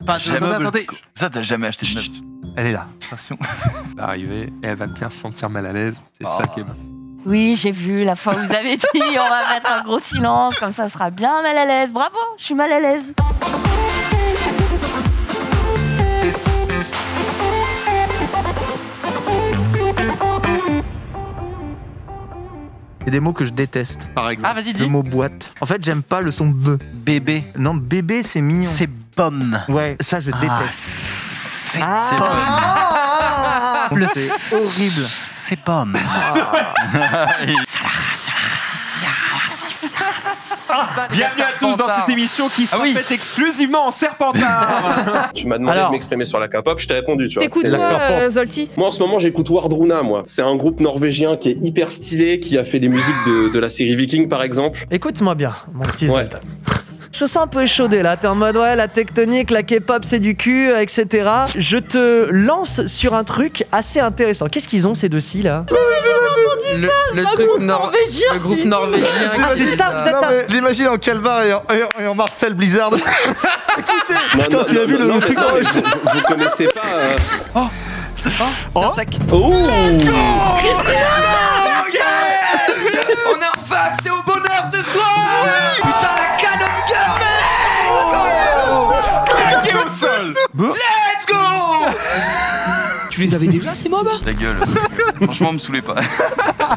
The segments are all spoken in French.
Attendez. Ça, t'as jamais acheté de meuble. Elle est là, attention. Elle va arriver et elle va bien se sentir mal à l'aise. C'est ça qui est bon. Oui, j'ai vu la fois où vous avez dit on va mettre un gros silence, comme ça sera bien mal à l'aise. Bravo, je suis mal à l'aise. Il y a des mots que je déteste. Par exemple. Ah, vas-y, Le dis. mot boîte. En fait, j'aime pas le son B. Bébé. Non, bébé, c'est mignon. C'est pomme. Ouais, ça, je déteste. C'est Ah, c'est horrible. C'est pomme. Bienvenue à tous dans cette émission qui sera faite exclusivement en Serpentard. Tu m'as demandé de m'exprimer sur la K-pop, je t'ai répondu, tu vois. T'écoutes C'est la quoi, K-pop. Zolti? Moi, en ce moment, j'écoute Wardruna, moi. C'est un groupe norvégien qui est hyper stylé, qui a fait des musiques de la série Viking, par exemple. Écoute-moi bien, mon petit Ouais. Zoltan. Je te sens un peu échaudé là, t'es en mode ouais, la tectonique, la K-pop c'est du cul, etc. Je te lance sur un truc assez intéressant. Qu'est-ce qu'ils ont ces deux-ci là? Le truc norvégien. Le groupe norvégien. Ah c'est ça, vous êtes un... J'imagine en Calvar et en Marcel Blizzard. Écoutez, putain, tu as vu le truc non, mais vous connaissez pas... C'est un sac. Oh On est enfin accès au bonheur ce soir. Putain, la Canon Girl. Claqué au sol. Let's go. Tu les avais déjà ces mobs? Ta gueule. Franchement, me saoulez pas.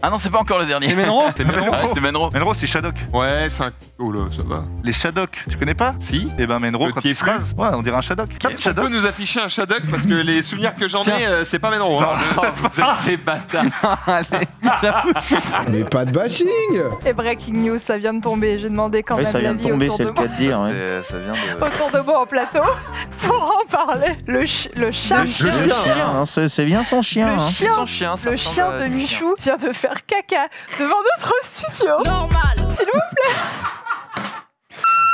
Ah non, c'est pas encore le dernier. C'est Menro. C'est Menro. Ouais, c'est Menro. Menro, c'est Shadok. Ouais, c'est un... Oh là, ça va. Les Shadok, tu connais pas? Si. Eh ben Menro, Le quand pied il se rase, ouais, on dirait un Shadok. Est-ce qu'on peut nous afficher un Shadok parce que les souvenirs que j'en ai, c'est pas Menro. Hein. Vous êtes des bâtards. Mais pas de bashing. Et breaking news, ça vient de tomber. J'ai demandé quand même l'avis autour de moi. dire. Ça vient de... Autour de moi en plateau pour en parler. Le chat. C'est bien son chien. Le chien. Son chien, ça Le ressemble chien à de du Michou vient de faire caca devant notre studio. Normal. S'il vous plaît.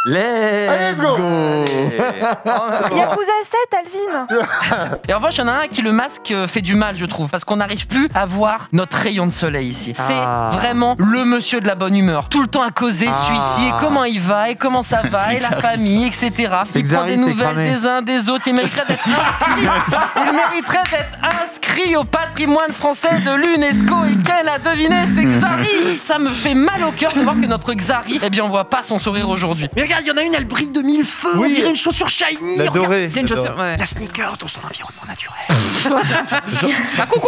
Let's go. Yakuza 7, Alvin. Et en revanche, il y en a un qui le masque fait du mal, je trouve, parce qu'on n'arrive plus à voir notre rayon de soleil ici. C'est vraiment le monsieur de la bonne humeur. Tout le temps à causer, celui-ci, et comment il va, et comment ça va, et la famille, etc. Il prend des nouvelles des uns des autres. Il mériterait d'être inscrit. Il mériterait d'être inscrit au patrimoine français de l'UNESCO. Et Ken a deviné, c'est Xari. Ça me fait mal au cœur de voir que notre Xari, eh bien, on voit pas son sourire aujourd'hui. Mais regarde, il y en a une, elle brille de mille feux. On dirait une chaussure shiny. La dorée. C'est une chaussure. Ouais. La sneaker dans son environnement naturel. Coucou.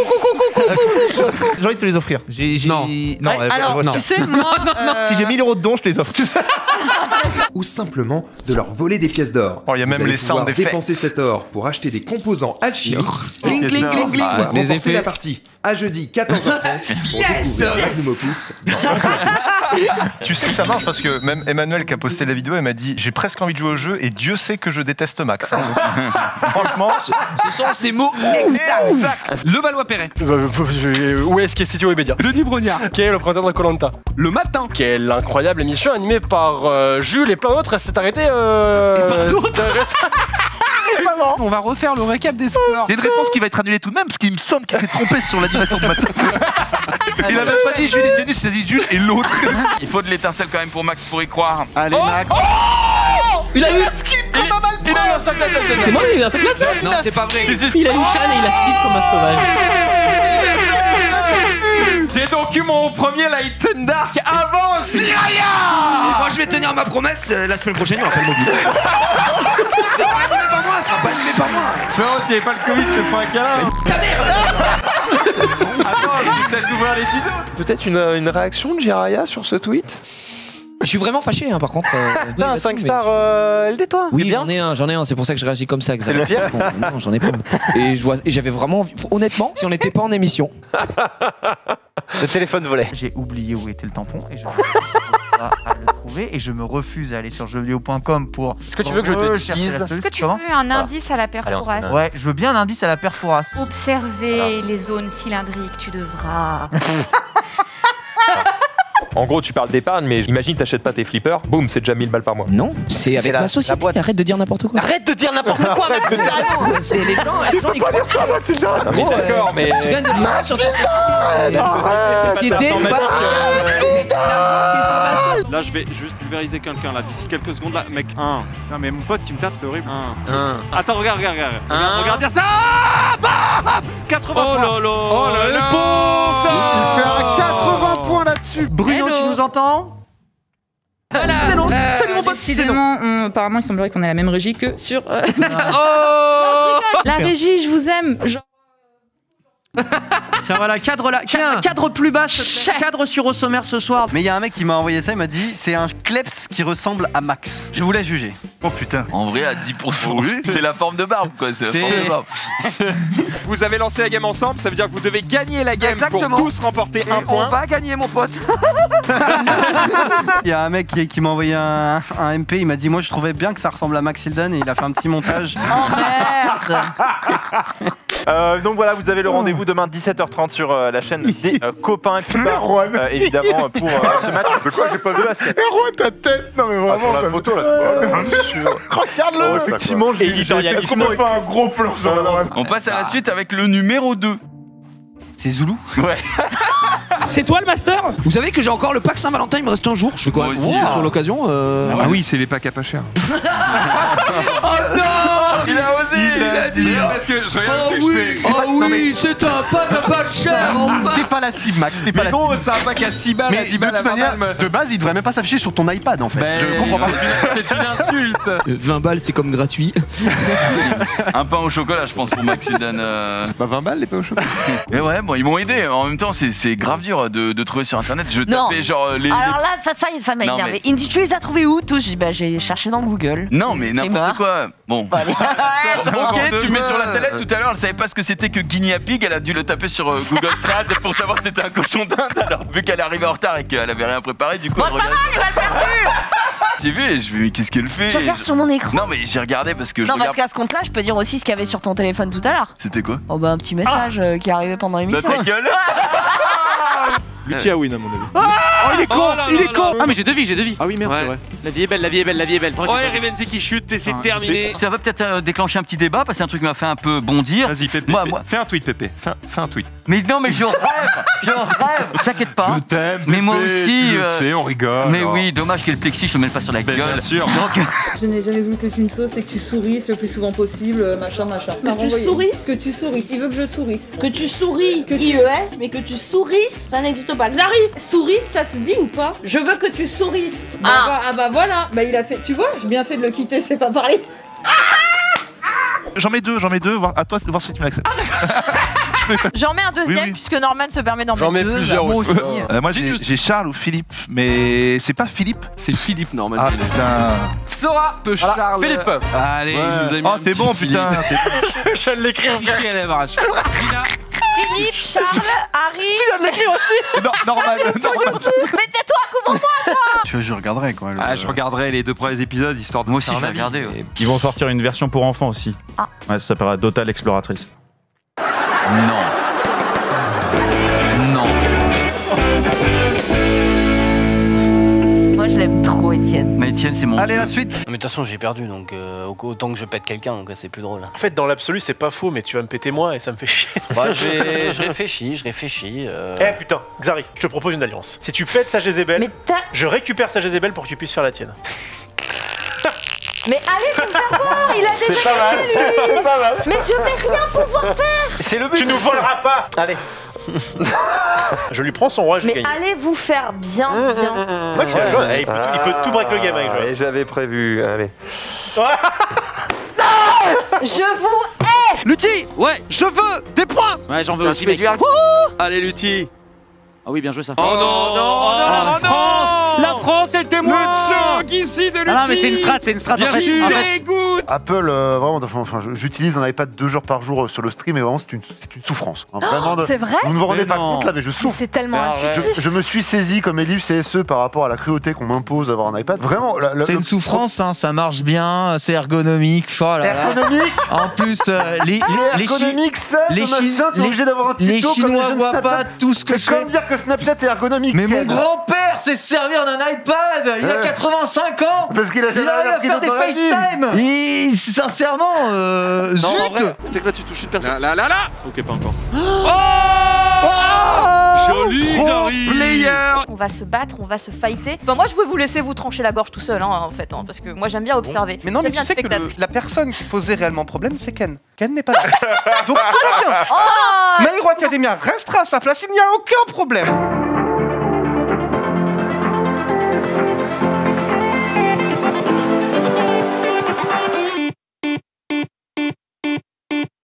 J'ai envie de te les offrir. Non. Alors, tu sais, moi. Si j'ai 1000 € de dons, je les offre. Ou simplement de leur voler des pièces d'or. Oh, il y a même Vous allez les sound pouvoir effects. dépenser cet or pour acheter des composants alchimiques. Cling, cling, cling, cling. Pour Les remporter effets. la partie à jeudi 14h30 pour découvrir Magnum Opus. Tu sais que ça marche parce que même Emmanuel qui a posté la vidéo, elle m'a dit j'ai presque envie de jouer au jeu et Dieu sait que je déteste Max. Hein. Franchement, Ce sont ces mots exacts. Le Valois-Perret. Où est-ce qu'il est situé Wikipédia? Denis Brognard, qui est le présentateur de Koh-Lanta. Le Matin, qui est l'incroyable émission animée par Jules et plein d'autres. C'est arrêté. On va refaire le récap des scores. il y a une réponse qui va être annulée tout de même parce qu'il me semble qu'il s'est trompé sur l'animateur de matin. Il a même pas dit Jules et Janus, il a dit Jules et l'autre. Il faut de l'étincelle quand même pour Max pour y croire. Allez, Max. Il a eu. Il a eu un sac à tête. C'est moi qui ai eu un sac là. Non, c'est pas vrai. Il a eu Shan et il a speed comme un sauvage. J'ai donc eu mon premier Light and Dark avant Siraya. Moi, je vais tenir ma promesse. La semaine prochaine, il y aura pas de mobile. Ça sera pas animé par moi, ça sera pas animé par moi. Frérot, s'il n'y avait pas le Covid, je te ferais un câlin. Ta merde. Attends, je vais peut-être ouvrir les ciseaux. Peut-être une réaction de Jiraya sur ce tweet? Je suis vraiment fâché, hein, par contre. T'as un 5 star LD, toi? Oui, j'en ai un, c'est pour ça que je réagis comme ça. C'est le pire? Non, j'en ai pas. Et j'avais vraiment envie. Honnêtement, si on n'était pas en émission. Le téléphone volait. J'ai oublié où était le tampon et je vais à le trouver et je me refuse à aller sur jeuxvideo.com pour. Est-ce que tu veux que je te dise? Est-ce que tu veux un indice à la perforation? Ouais, je veux bien un indice à la perforation. Observer les zones cylindriques, tu devras. En gros, tu parles d'épargne, mais imagine, t'achètes pas tes flippers, boum, c'est déjà 1000 balles par mois. Non, c'est avec ma société. Arrête de dire n'importe quoi. Arrête de dire n'importe quoi, mec. C'est les gens, ils croient. Oui, d'accord, mais. Tu gagnes de l'argent sur ta société. Là, je vais juste pulvériser quelqu'un là d'ici quelques secondes là, mec. Non mais mon pote qui me tape, c'est horrible. Attends, regarde. Regarde bien ça. 80 points. Oh là là. Il fait un 80 points là-dessus. Bruno, tu nous entends? Voilà. C'est long, salut mon pote. Décidément, apparemment, il semblerait qu'on ait la même régie que sur. Oh. La régie, je vous aime. Genre. Tiens, voilà, cadre là. Cadre plus bas, cadre sur au sommaire ce soir. Mais il y a un mec qui m'a envoyé ça, il m'a dit c'est un kleps qui ressemble à Max. Je vous laisse juger. Oh putain. En vrai, à 10%, c'est la forme de barbe, quoi. C'est la forme de barbe. Vous avez lancé la game ensemble, ça veut dire que vous devez gagner la game pour tous remporter un point. On va gagner, mon pote. Il y a un mec qui m'a envoyé un MP, il m'a dit moi je trouvais bien que ça ressemble à Max Hilden et il a fait un petit montage. Oh merde. Donc voilà, vous avez le rendez-vous demain 17h30 sur la chaîne des copains Cuba, évidemment pour ce match. De quoi j'ai pas vu basket. Erwan, ta tête. Non mais vraiment. La photo là. Regarde-le. Effectivement, je éditorialisme. qu'on m'a fait un gros plan sur la. On passe à la suite avec le numéro 2. C'est Zoulou? Ouais. C'est toi le master? Vous savez que j'ai encore le pack Saint-Valentin, il me reste un jour. Je fais quoi? Moi aussi, C'est sur l'occasion. Ah oui, c'est les packs à pas cher. Oh non! Il a osé! Il a dit! Parce que je regarde que je fais. Ah oui, c'est un pack à pas cher. T'es pas la cible, Max. T'es pas la cible. Gros, c'est un pack à 6 balles, à 10 balles, à 20 balles. De base, il devrait même pas s'afficher sur ton iPad en fait. Je comprends pas. C'est une insulte! 20 balles, c'est comme gratuit. Un pain au chocolat, je pense, pour Max Hilden. C'est pas 20 balles les pains au chocolat. Et ouais, bon, ils m'ont aidé. En même temps, c'est grave dur de trouver sur internet. Je tapais genre les. Alors là, ça m'a énervé. Il me dit tu les as trouvés où tous? J'ai cherché dans Google. Non, mais n'importe quoi. Bon. Ok, tu mets sur la salade tout à l'heure, elle savait pas ce que c'était que Guinea Pig, elle a dû le taper sur Google Trad pour savoir que c'était un cochon d'Inde. Alors, vu qu'elle est arrivée en retard et qu'elle avait rien préparé, du coup. Bon, ça va, elle va le perdu. J'ai vu et je me dis mais qu'est-ce qu'elle fait? Tu regardes sur mon écran? Non, mais j'ai regardé parce que Non, parce qu'à ce compte-là, je peux dire aussi ce qu'il y avait sur ton téléphone tout à l'heure. C'était quoi? Oh bah un petit message qui est arrivé pendant l'émission. Bah ta gueule. Lutti a win à mon avis. Oh, il est con, il est con. Ah mais j'ai deux vies. Ah oui merde, c'est vrai. La vie est belle. Ouais, Rivenzi qui chute et c'est terminé. Ça va peut-être déclencher un petit débat parce que c'est un truc qui m'a fait un peu bondir. Vas-y, Pépé. Fais un tweet, Pépé. Fais un tweet. Mais non, mais je rêve. T'inquiète pas. Je t'aime. Mais moi aussi. Tu le sais, on rigole. Mais oui, dommage que le plexi, je le mets pas sur la gueule. Bien sûr. Donc... Je n'ai jamais voulu que qu'une chose, c'est que tu sourisses le plus souvent possible, machin. Que tu sourisses? Que tu sourisses. Il veut que je souris. Que tu souris, que IES, mais que tu sourisses, ça n'existe pas. Xari, souris, ça se dit ou pas? Je veux que tu sourisses. Ah bah voilà. Bah il a fait. Tu vois, j'ai bien fait de le quitter, c'est pas parler. J'en mets deux. À toi de voir si tu m'acceptes. J'en mets un deuxième Oui. puisque Norman se permet d'en mettre deux. J'en mets plusieurs moi aussi. Moi j'ai Charles ou Philippe, mais c'est pas Philippe. C'est Philippe normalement. Ah putain. Sora, Charles. Philippe. Allez, il nous a mis. Oh t'es bon putain. Je viens de l'écrire. Fichier à la barrage. Philippe, Charles, Harry. Tu viens de l'écrire aussi. Non, Norman. Mais tais-toi, couvre-moi toi. Tu vois, je regarderai quoi. Je regarderai les 2 premiers épisodes histoire de. Moi aussi, je vais regarder. Ouais. Ils vont sortir une version pour enfants aussi. Ah. Ouais, ça s'appellera Dota l'exploratrice. Non. Moi je l'aime trop, Étienne. Mais Étienne, c'est mon. Allez, la suite. Mais de toute façon, j'ai perdu, donc autant que je pète quelqu'un, donc c'est plus drôle. En fait, dans l'absolu, c'est pas faux, mais tu vas me péter moi et ça me fait chier. Ouais, je réfléchis. Eh putain, Xari, je te propose une alliance. Si tu pètes sa Jézébel, Mais t'as. je récupère sa Jézébel pour que tu puisses faire la tienne. Mais allez, faut faire voir. Il a déjà. C'est pas mal, c'est pas mal. Mais je vais rien pouvoir faire. C'est le but. Tu nous voleras pas. Allez. Je lui prends son roi, j'ai Mais gagné. allez vous faire bien. Max, il a joué. Il peut tout break le game avec Joël. Je l'avais prévu, allez. Je vous hais. Lutti, ouais, je veux des points. Ouais, j'en veux aussi, mec. Allez, Lutti. Ah oui, bien joué ça. Oh non, la France. La France est témoin. Le choc ici de Lutti. Ah non, mais c'est une strat, Bien sûr. Apple, vraiment, enfin, j'utilise un iPad 2 jours par jour sur le stream et vraiment c'est une souffrance. Hein, vraiment C'est vrai? Vous ne vous rendez pas compte là, mais je souffre. C'est tellement intuitif. Je me suis saisi comme élève CSE par rapport à la cruauté qu'on m'impose d'avoir un iPad. Vraiment, c'est une souffrance, hein, ça marche bien, c'est ergonomique. Oh là là. Ergonomique. En plus, les Chinois voient pas tout ce que c'est comme dire que Snapchat est ergonomique. Mais mon grand-père faire c'est se servir d'un iPad. Il a 85 ans. Parce qu'il a jamais arrive à appris faire des dans la vie. FaceTime. Sincèrement, zut. C'est que là tu touches une personne. Là. Ok, pas encore. Joli player. On va se battre, on va se fighter. Enfin, moi, je voulais vous laisser vous trancher la gorge tout seul, en fait, parce que moi, j'aime bien observer. Mais non, mais J'aime tu sais bien que la personne qui posait réellement problème, c'est Ken. Ken n'est pas là. Donc tout va bien. Oh My Hero Academia restera à sa place, il n'y a aucun problème.